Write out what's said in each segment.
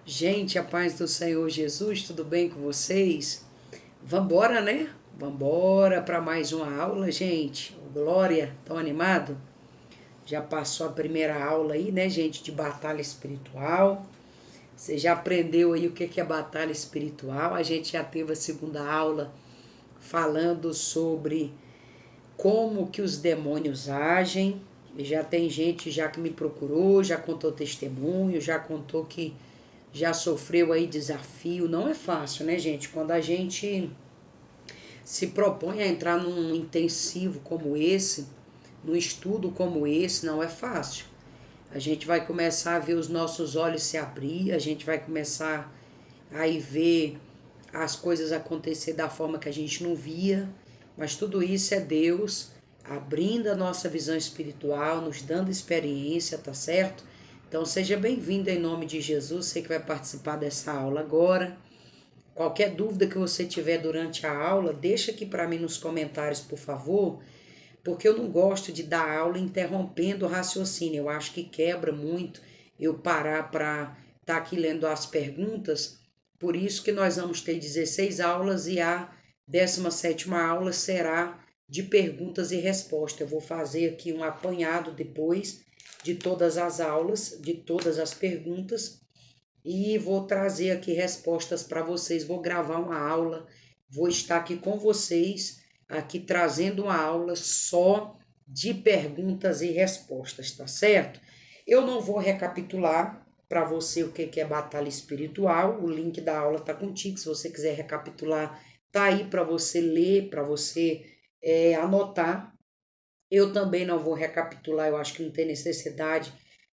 Gente, a paz do Senhor Jesus, tudo bem com vocês? Vambora, né? Vambora para mais uma aula, gente. Glória, tão animado? Já passou a primeira aula aí, né, gente, de batalha espiritual. Você já aprendeu aí o que é batalha espiritual? A gente já teve a segunda aula falando sobre como que os demônios agem. Já tem gente já que me procurou, já contou testemunho, já contou que já sofreu aí desafio. Não é fácil, né, gente? Quando a gente se propõe a entrar num intensivo como esse, num estudo como esse, não é fácil. A gente vai começar a ver os nossos olhos se abrir, a gente vai começar a ver as coisas acontecer da forma que a gente não via, mas tudo isso é Deus abrindo a nossa visão espiritual, nos dando experiência, tá certo? Então seja bem-vindo em nome de Jesus, você que vai participar dessa aula agora. Qualquer dúvida que você tiver durante a aula, deixa aqui para mim nos comentários, por favor, porque eu não gosto de dar aula interrompendo o raciocínio. Eu acho que quebra muito eu parar para estar aqui lendo as perguntas. Por isso que nós vamos ter 16 aulas e a 17ª aula será de perguntas e respostas. Eu vou fazer aqui um apanhado depois de todas as aulas, de todas as perguntas, e vou trazer aqui respostas para vocês. Vou gravar uma aula, vou estar aqui com vocês, aqui trazendo uma aula só de perguntas e respostas, tá certo? Eu não vou recapitular para você o que é batalha espiritual, o link da aula tá contigo, se você quiser recapitular, tá aí para você ler, para você anotar. Eu também não vou recapitular, eu acho que não tem necessidade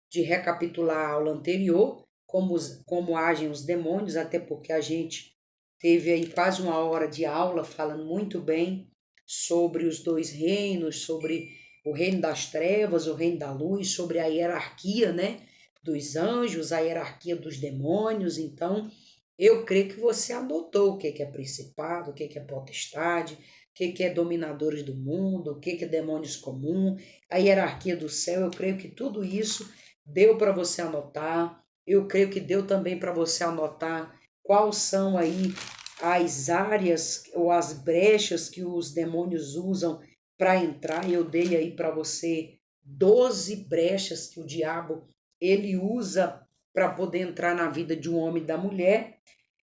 de recapitular a aula anterior, como agem os demônios, até porque a gente teve aí quase uma hora de aula falando muito bem sobre os dois reinos, sobre o reino das trevas, o reino da luz, sobre a hierarquia, né, dos anjos, a hierarquia dos demônios. Então, eu creio que você anotou o que é principado, o que é potestade, o que é dominadores do mundo, o que é demônios comum, a hierarquia do céu. Eu creio que tudo isso deu para você anotar. Eu creio que deu também para você anotar quais são aí as áreas ou as brechas que os demônios usam para entrar. Eu dei aí para você 12 brechas que o diabo ele usa para poder entrar na vida de um homem e da mulher.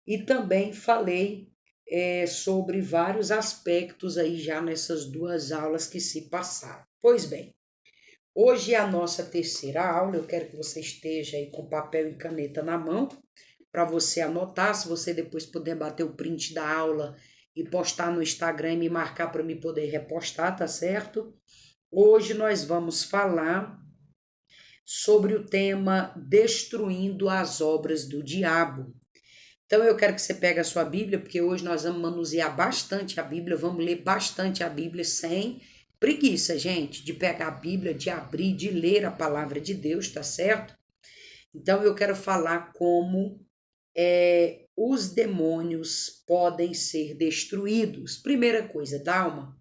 E também falei sobre vários aspectos aí já nessas duas aulas que se passaram. Pois bem, hoje é a nossa terceira aula. Eu quero que você esteja aí com papel e caneta na mão para você anotar. Se você depois puder bater o print da aula e postar no Instagram e me marcar para me poder repostar, tá certo? Hoje nós vamos falar sobre o tema Destruindo as Obras do Diabo. Então eu quero que você pegue a sua Bíblia, porque hoje nós vamos manusear bastante a Bíblia, vamos ler bastante a Bíblia sem preguiça, gente, de pegar a Bíblia, de abrir, de ler a palavra de Deus, tá certo? Então eu quero falar como os demônios podem ser destruídos. Primeira coisa, Dalma,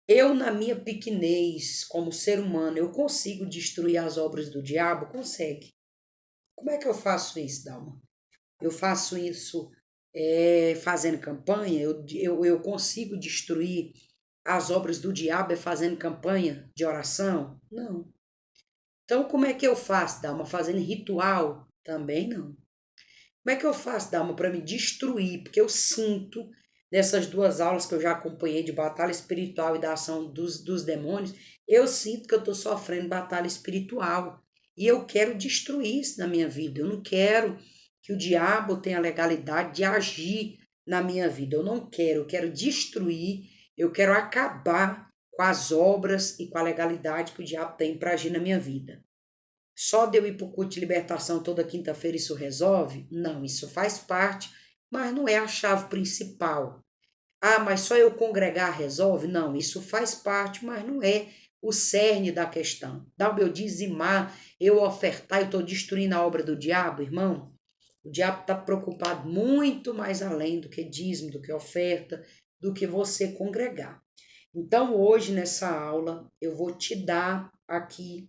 eu na minha pequenez, como ser humano, eu consigo destruir as obras do diabo? Consegue. Como é que eu faço isso, Dalma? Eu faço isso fazendo campanha, eu consigo destruir as obras do diabo fazendo campanha de oração? Não. Então, como é que eu faço, Dalma? Fazendo ritual? Também não. Como é que eu faço, Dalma, para me destruir? Porque eu sinto, nessas duas aulas que eu já acompanhei de batalha espiritual e da ação dos demônios, eu sinto que eu estou sofrendo batalha espiritual. E eu quero destruir isso na minha vida. Eu não quero que o diabo tenha a legalidade de agir na minha vida. Eu quero destruir, eu quero acabar com as obras e com a legalidade que o diabo tem para agir na minha vida. Só de eu ir para o culto de libertação toda quinta-feira isso resolve? Não, isso faz parte, mas não é a chave principal. Ah, mas só eu congregar resolve? Não, isso faz parte, mas não é o cerne da questão. Dá o meu dizimar, eu ofertar, eu estou destruindo a obra do diabo, irmão? O diabo está preocupado muito mais além do que dízimo, do que oferta, do que você congregar. Então, hoje, nessa aula, eu vou te dar aqui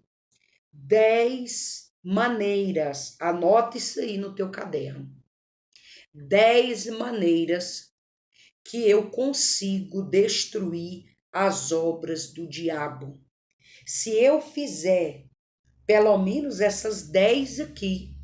10 maneiras. Anota isso aí no teu caderno. 10 maneiras que eu consigo destruir as obras do diabo. Se eu fizer pelo menos essas 10 aqui,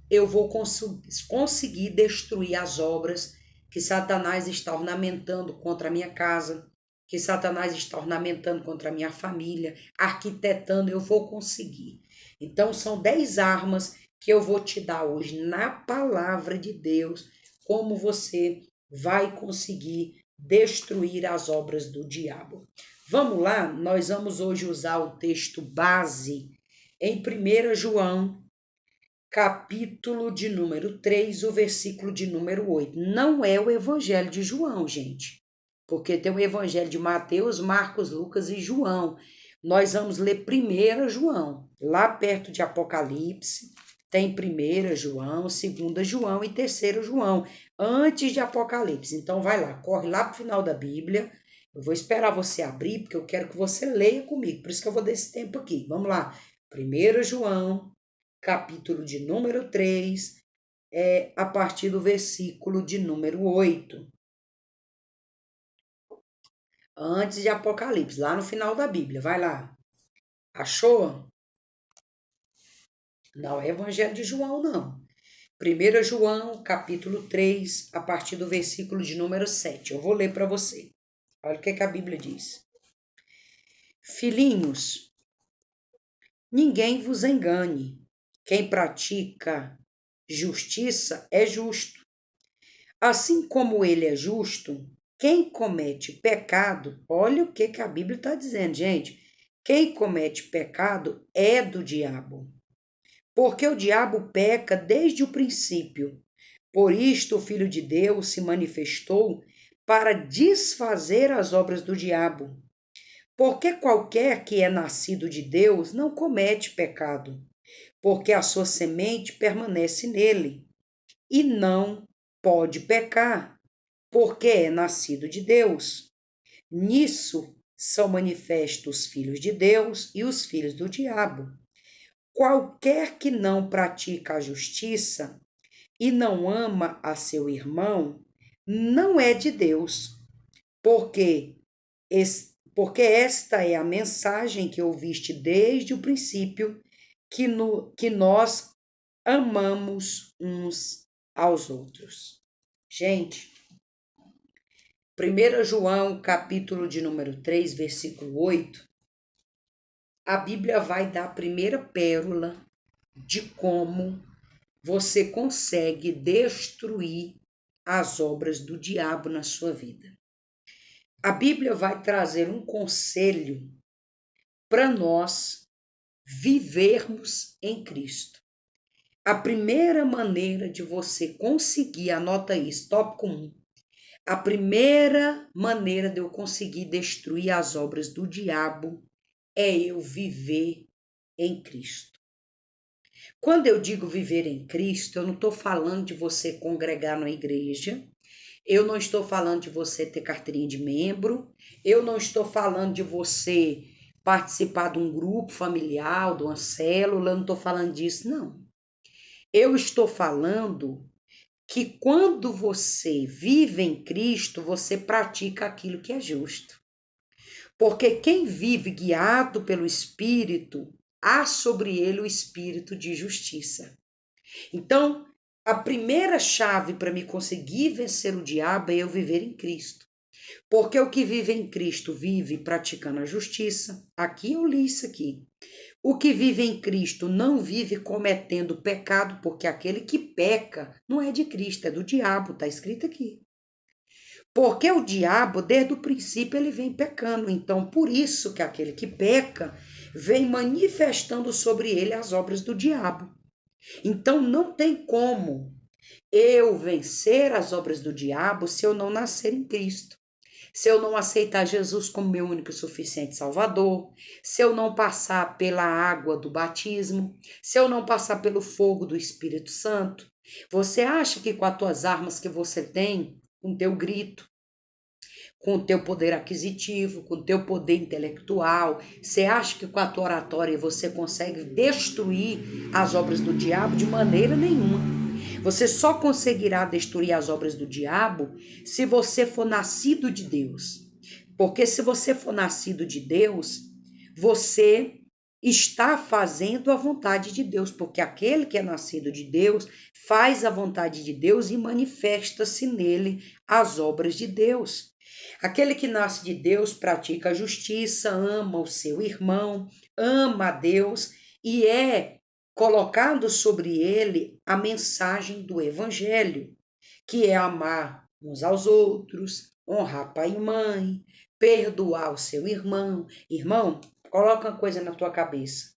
eu vou conseguir destruir as obras que Satanás está ornamentando contra a minha casa, que Satanás está ornamentando contra a minha família, arquitetando, eu vou conseguir. Então, são 10 armas que eu vou te dar hoje na palavra de Deus, como você vai conseguir destruir as obras do diabo. Vamos lá? Nós vamos hoje usar o texto base em 1 João, capítulo de número 3, o versículo de número 8. Não é o evangelho de João, gente, porque tem o evangelho de Mateus, Marcos, Lucas e João. Nós vamos ler 1 João, lá perto de Apocalipse, tem 1 João, 2 João e 3 João, antes de Apocalipse. Então vai lá, corre lá para o final da Bíblia. Eu vou esperar você abrir, porque eu quero que você leia comigo, por isso que eu vou desse tempo aqui. Vamos lá, 1 João, capítulo de número 3, a partir do versículo de número 8. Antes de Apocalipse, lá no final da Bíblia. Vai lá. Achou? Não é Evangelho de João, não. 1 João, capítulo 3, a partir do versículo de número 7. Eu vou ler para você. Olha o que a Bíblia diz. Filhinhos, ninguém vos engane. Quem pratica justiça é justo. Assim como ele é justo, quem comete pecado, olha o que a Bíblia está dizendo, gente. Quem comete pecado é do diabo. Porque o diabo peca desde o princípio. Por isto o Filho de Deus se manifestou para desfazer as obras do diabo. Porque qualquer que é nascido de Deus não comete pecado, porque a sua semente permanece nele e não pode pecar, porque é nascido de Deus. Nisso são manifestos os filhos de Deus e os filhos do diabo. Qualquer que não pratica a justiça e não ama a seu irmão, não é de Deus, porque esta é a mensagem que ouviste desde o princípio, que nós amamos uns aos outros. Gente, 1 João, capítulo de número 3, versículo 8, a Bíblia vai dar a primeira pérola de como você consegue destruir as obras do diabo na sua vida. A Bíblia vai trazer um conselho para nós vivermos em Cristo. A primeira maneira de você conseguir, anota isso, tópico 1. A primeira maneira de eu conseguir destruir as obras do diabo é eu viver em Cristo. Quando eu digo viver em Cristo, eu não estou falando de você congregar na igreja, eu não estou falando de você ter carteirinha de membro, eu não estou falando de você participar de um grupo familiar, de uma célula, eu não estou falando disso, não. Eu estou falando que quando você vive em Cristo, você pratica aquilo que é justo. Porque quem vive guiado pelo Espírito, há sobre ele o espírito de justiça. Então, a primeira chave para me conseguir vencer o diabo é eu viver em Cristo. Porque o que vive em Cristo vive praticando a justiça. Aqui eu li isso aqui. O que vive em Cristo não vive cometendo pecado, porque aquele que peca não é de Cristo, é do diabo, está escrito aqui. Porque o diabo, desde o princípio, ele vem pecando. Então, por isso que aquele que peca vem manifestando sobre ele as obras do diabo. Então, não tem como eu vencer as obras do diabo se eu não nascer em Cristo. Se eu não aceitar Jesus como meu único e suficiente Salvador, se eu não passar pela água do batismo, se eu não passar pelo fogo do Espírito Santo, você acha que com as tuas armas que você tem, com teu grito, com o teu poder aquisitivo, com o teu poder intelectual. Você acha que com a tua oratória você consegue destruir as obras do diabo? De maneira nenhuma. Você só conseguirá destruir as obras do diabo se você for nascido de Deus. Porque se você for nascido de Deus, você está fazendo a vontade de Deus, porque aquele que é nascido de Deus faz a vontade de Deus e manifesta-se nele as obras de Deus. Aquele que nasce de Deus pratica a justiça, ama o seu irmão, ama a Deus e é colocado sobre ele a mensagem do evangelho, que é amar uns aos outros, honrar pai e mãe, perdoar o seu irmão. Irmão, coloca uma coisa na tua cabeça.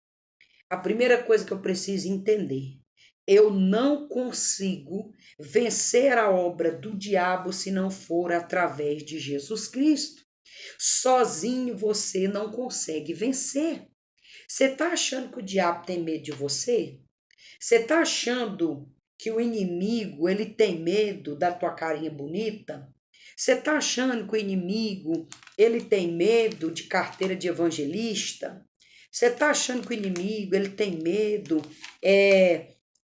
A primeira coisa que eu preciso entender: eu não consigo vencer a obra do diabo se não for através de Jesus Cristo. Sozinho você não consegue vencer. Você está achando que o diabo tem medo de você? Você está achando que o inimigo ele tem medo da tua carinha bonita? Você está achando que o inimigo ele tem medo de carteira de evangelista? Você está achando que o inimigo ele tem medo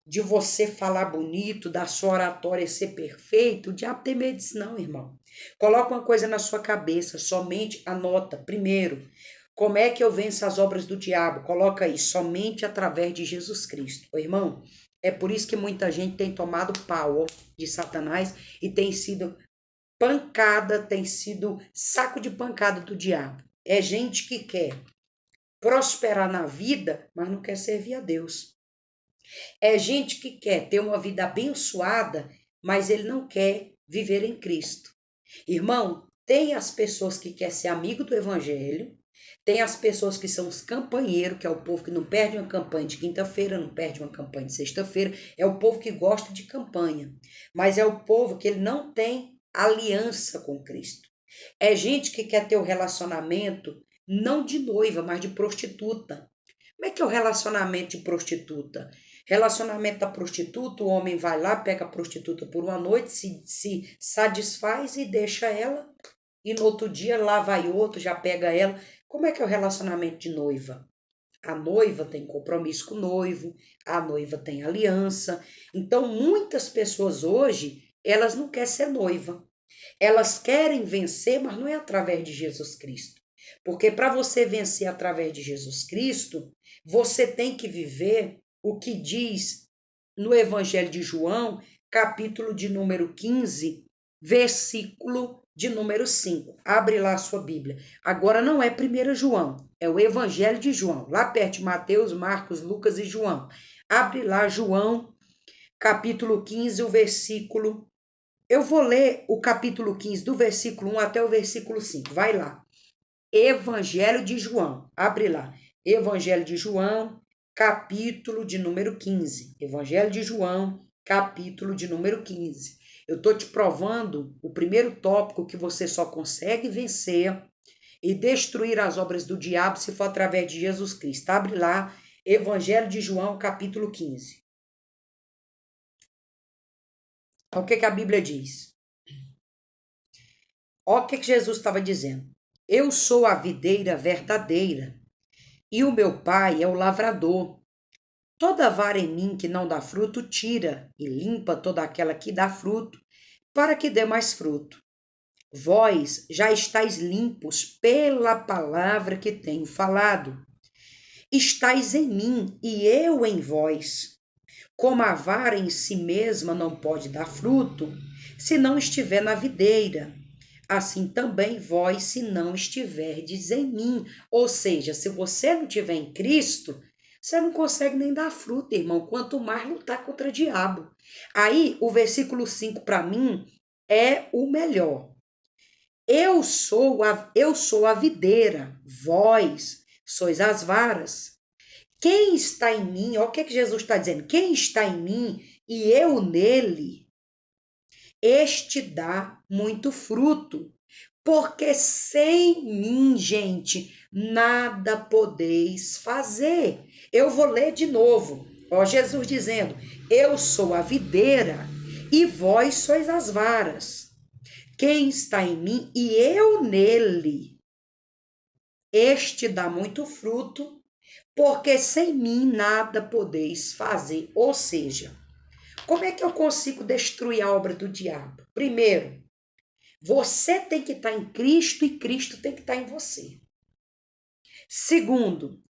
de você falar bonito, da sua oratória ser perfeita? O diabo tem medo disso não, irmão. Coloca uma coisa na sua cabeça, somente anota. Primeiro, como é que eu venço as obras do diabo? Coloca aí, somente através de Jesus Cristo. Ô, irmão, é por isso que muita gente tem tomado pau de Satanás e tem sido pancada, tem sido saco de pancada do diabo. É gente que quer prosperar na vida, mas não quer servir a Deus. É gente que quer ter uma vida abençoada, mas ele não quer viver em Cristo. Irmão, tem as pessoas que querem ser amigo do evangelho, tem as pessoas que são os campanheiros, que é o povo que não perde uma campanha de quinta-feira, não perde uma campanha de sexta-feira, é o povo que gosta de campanha, mas é o povo que ele não tem aliança com Cristo. É gente que quer ter o relacionamento não de noiva, mas de prostituta. Como é que é o relacionamento de prostituta? Relacionamento da prostituta, o homem vai lá, pega a prostituta por uma noite, se satisfaz e deixa ela, e no outro dia lá vai outro, já pega ela. Como é que é o relacionamento de noiva? A noiva tem compromisso com o noivo, a noiva tem aliança. Então, muitas pessoas hoje, elas não querem ser noiva. Elas querem vencer, mas não é através de Jesus Cristo. Porque para você vencer através de Jesus Cristo, você tem que viver o que diz no Evangelho de João, capítulo de número 15, versículo de número 5. Abre lá a sua Bíblia. Agora não é 1 João, é o Evangelho de João. Lá perto de Mateus, Marcos, Lucas e João. Abre lá João, capítulo 15, o versículo... Eu vou ler o capítulo 15, do versículo 1 até o versículo 5. Vai lá. Evangelho de João. Abre lá. Evangelho de João, capítulo de número 15. Evangelho de João, capítulo de número 15. Eu estou te provando o primeiro tópico que você só consegue vencer e destruir as obras do diabo se for através de Jesus Cristo. Abre lá, Evangelho de João, capítulo 15. Olha o que a Bíblia diz. Olha o que Jesus estava dizendo. Eu sou a videira verdadeira e o meu pai é o lavrador. Toda vara em mim que não dá fruto, tira e limpa toda aquela que dá fruto, para que dê mais fruto. Vós já estáis limpos pela palavra que tenho falado. Estais em mim e eu em vós. Como a vara em si mesma não pode dar fruto, se não estiver na videira, assim também vós, se não estiverdes em mim. Ou seja, se você não estiver em Cristo, você não consegue nem dar fruto, irmão, quanto mais lutar contra o diabo. Aí, o versículo 5 para mim é o melhor. Eu sou a videira, vós sois as varas. Quem está em mim, olha o que Jesus está dizendo, quem está em mim e eu nele, este dá muito fruto, porque sem mim, gente, nada podeis fazer. Eu vou ler de novo, ó, Jesus dizendo, eu sou a videira e vós sois as varas. Quem está em mim e eu nele, este dá muito fruto, porque sem mim nada podeis fazer. Ou seja, como é que eu consigo destruir a obra do diabo? Primeiro, você tem que estar em Cristo e Cristo tem que estar em você. Segundo,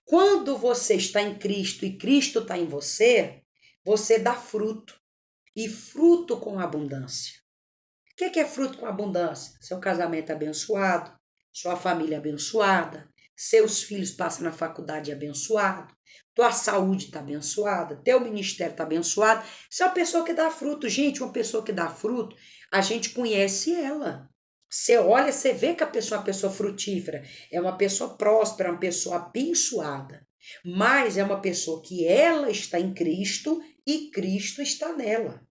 quando você está em Cristo e Cristo está em você, você dá fruto. E fruto com abundância. O que é fruto com abundância? Seu casamento abençoado, sua família abençoada, seus filhos passam na faculdade abençoado, tua saúde está abençoada, teu ministério está abençoado. Isso é uma pessoa que dá fruto. Gente, uma pessoa que dá fruto, a gente conhece ela. Você olha, você vê que a pessoa é uma pessoa frutífera, é uma pessoa próspera, uma pessoa abençoada. Mas é uma pessoa que ela está em Cristo e Cristo está nela.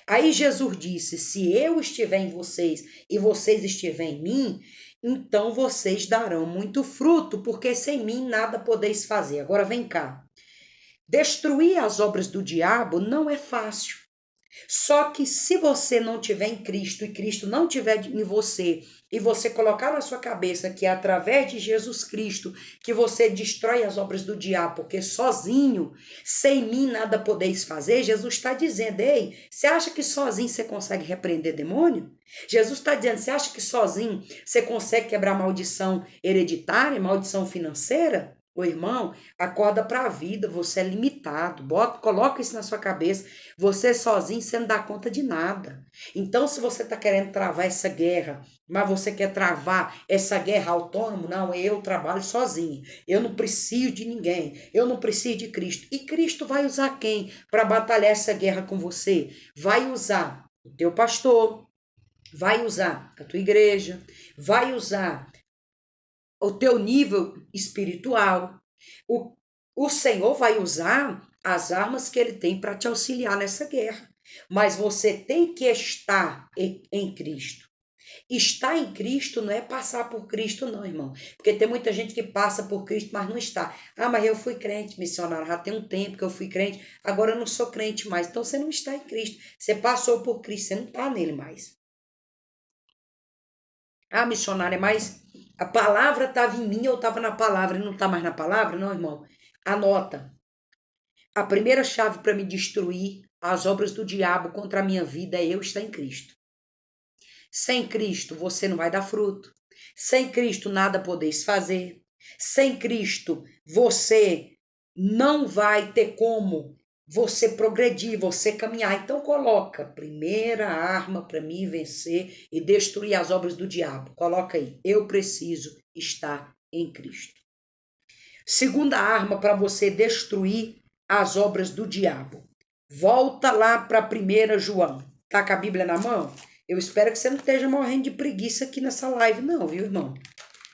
Aí Jesus disse: se eu estiver em vocês e vocês estiverem em mim, então vocês darão muito fruto, porque sem mim nada podeis fazer. Agora vem cá. Destruir as obras do diabo não é fácil. Só que se você não tiver em Cristo e Cristo não tiver em você, e você colocar na sua cabeça que é através de Jesus Cristo que você destrói as obras do diabo, porque sozinho, sem mim nada podeis fazer, Jesus está dizendo: ei, você acha que sozinho você consegue repreender demônio? Jesus está dizendo: você acha que sozinho você consegue quebrar maldição hereditária, maldição financeira? Ô irmão, acorda para a vida, você é limitado, coloca isso na sua cabeça, você sozinho você não dá conta de nada. Então, se você está querendo travar essa guerra, mas você quer travar essa guerra autônomo, não, eu trabalho sozinho, eu não preciso de ninguém, eu não preciso de Cristo. E Cristo vai usar quem para batalhar essa guerra com você? Vai usar o teu pastor, vai usar a tua igreja, vai usar o teu nível espiritual. O Senhor vai usar as armas que ele tem para te auxiliar nessa guerra. Mas você tem que estar em Cristo. Estar em Cristo não é passar por Cristo, não, irmão. Porque tem muita gente que passa por Cristo, mas não está. Ah, mas eu fui crente, missionário. Já tem um tempo que eu fui crente, agora eu não sou crente mais. Então você não está em Cristo. Você passou por Cristo, você não está nele mais. Ah, missionária, mas a palavra estava em mim, eu estava na palavra e não está mais na palavra? Não, irmão. Anota. A primeira chave para me destruir as obras do diabo contra a minha vida é eu estar em Cristo. Sem Cristo, você não vai dar fruto. Sem Cristo, nada podeis fazer. Sem Cristo, você não vai ter como você progredir, você caminhar. Então coloca, primeira arma para mim vencer e destruir as obras do diabo. Coloca aí, eu preciso estar em Cristo. Segunda arma para você destruir as obras do diabo. Volta lá para 1 João. Tá com a Bíblia na mão? Eu espero que você não esteja morrendo de preguiça aqui nessa live não, viu, irmão?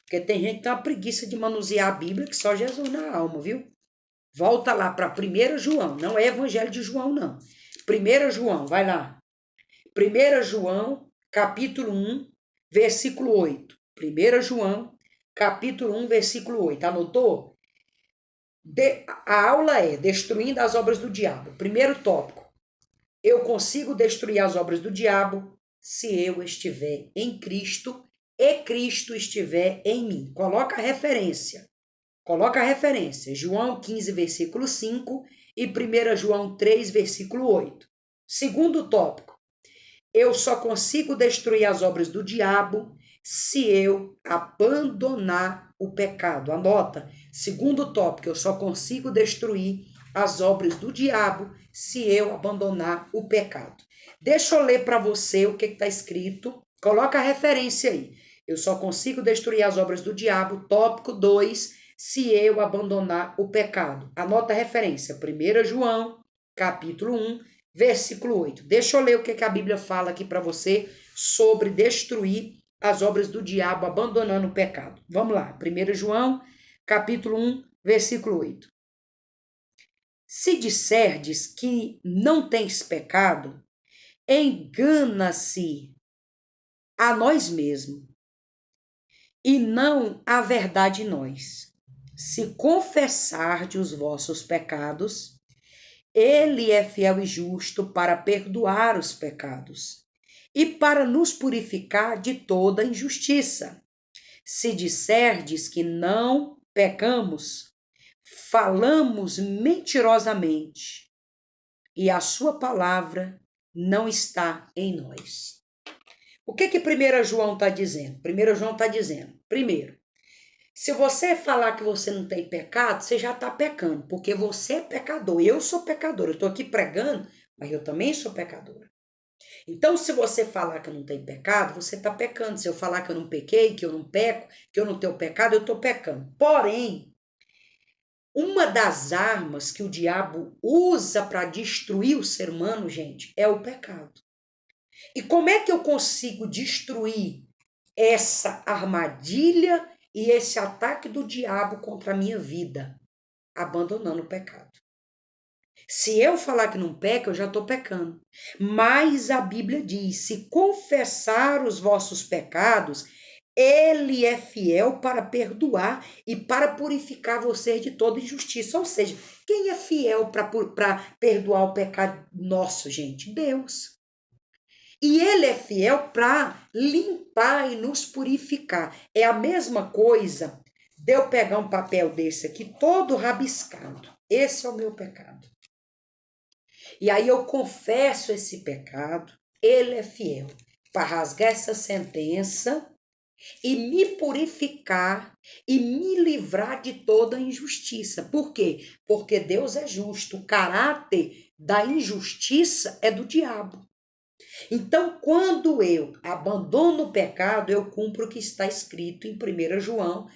Porque tem gente que tem uma preguiça de manusear a Bíblia que só Jesus na alma, viu? Volta lá para 1 João, não é Evangelho de João, não. 1 João, vai lá. 1 João, capítulo 1, versículo 8. 1 João, capítulo 1, versículo 8. Anotou? A aula é Destruindo as Obras do Diabo. Primeiro tópico. Eu consigo destruir as obras do diabo se eu estiver em Cristo e Cristo estiver em mim. Coloca a referência. Coloca a referência. João 15, versículo 5 e 1 João 3, versículo 8. Segundo tópico. Eu só consigo destruir as obras do diabo se eu abandonar o pecado. Anota. Segundo tópico. Eu só consigo destruir as obras do diabo se eu abandonar o pecado. Deixa eu ler para você o que está escrito. Coloca a referência aí. Eu só consigo destruir as obras do diabo. Tópico 2, se eu abandonar o pecado. Anota a referência. 1 João, capítulo 1, versículo 8. Deixa eu ler o que a Bíblia fala aqui para você sobre destruir as obras do diabo abandonando o pecado. Vamos lá. 1 João, capítulo 1, versículo 8. Se disserdes que não tens pecado, engana-se a nós mesmos, e não a verdade em nós. Se confessardes os vossos pecados, ele é fiel e justo para perdoar os pecados e para nos purificar de toda injustiça. Se disserdes que não pecamos, falamos mentirosamente, e a sua palavra não está em nós. O que 1 João está dizendo? 1 João está dizendo, primeiro, se você falar que você não tem pecado, você já está pecando, porque você é pecador. Eu sou pecador, eu estou aqui pregando, mas eu também sou pecadora. Então, se você falar que eu não tenho pecado, você está pecando. Se eu falar que eu não pequei, que eu não peco, que eu não tenho pecado, eu estou pecando. Porém, uma das armas que o diabo usa para destruir o ser humano, gente, é o pecado. E como é que eu consigo destruir essa armadilha e esse ataque do diabo contra a minha vida? Abandonando o pecado. Se eu falar que não peca, eu já estou pecando. Mas a Bíblia diz, se confessar os vossos pecados, ele é fiel para perdoar e para purificar você de toda injustiça. Ou seja, quem é fiel para perdoar o pecado nosso, gente? Deus. E ele é fiel para limpar e nos purificar. É a mesma coisa de eu pegar um papel desse aqui, todo rabiscado. Esse é o meu pecado. E aí eu confesso esse pecado, ele é fiel para rasgar essa sentença e me purificar e me livrar de toda injustiça. Por quê? Porque Deus é justo. O caráter da injustiça é do diabo. Então, quando eu abandono o pecado, eu cumpro o que está escrito em 1 João,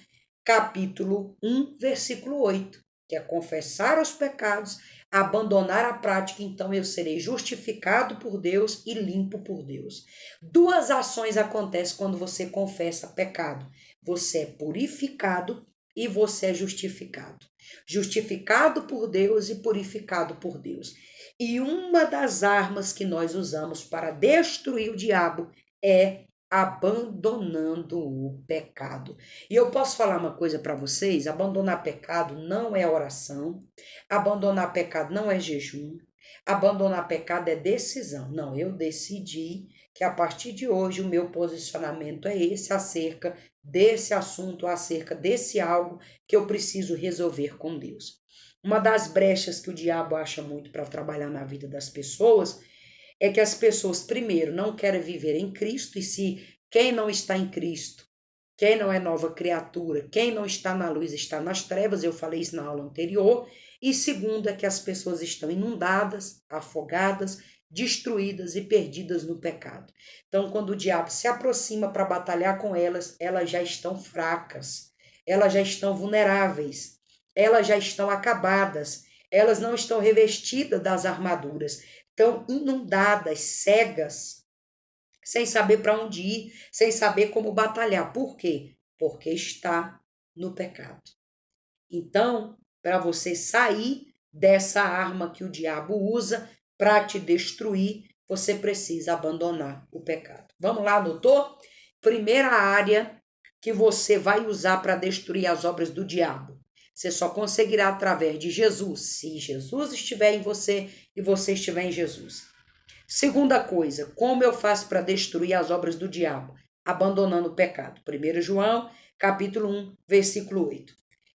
capítulo 1, versículo 8, que é confessar os pecados, abandonar a prática, então eu serei justificado por Deus e limpo por Deus. Duas ações acontecem quando você confessa pecado. Você é purificado e você é justificado. Justificado por Deus e purificado por Deus. E uma das armas que nós usamos para destruir o diabo é abandonando o pecado. E eu posso falar uma coisa para vocês, abandonar pecado não é oração, abandonar pecado não é jejum, abandonar pecado é decisão. Não, eu decidi que a partir de hoje o meu posicionamento é esse acerca desse assunto, acerca desse algo que eu preciso resolver com Deus. Uma das brechas que o diabo acha muito para trabalhar na vida das pessoas é que as pessoas, primeiro, não querem viver em Cristo, e se quem não está em Cristo, quem não é nova criatura, quem não está na luz está nas trevas, eu falei isso na aula anterior, e segundo é que as pessoas estão inundadas, afogadas, destruídas e perdidas no pecado. Então, quando o diabo se aproxima para batalhar com elas, elas já estão fracas, elas já estão vulneráveis, elas já estão acabadas, elas não estão revestidas das armaduras, estão inundadas, cegas, sem saber para onde ir, sem saber como batalhar. Por quê? Porque está no pecado. Então, para você sair dessa arma que o diabo usa para te destruir, você precisa abandonar o pecado. Vamos lá, doutor? Primeira área que você vai usar para destruir as obras do diabo. Você só conseguirá através de Jesus, se Jesus estiver em você e você estiver em Jesus. Segunda coisa, como eu faço para destruir as obras do diabo? Abandonando o pecado. 1 João, capítulo 1, versículo 8.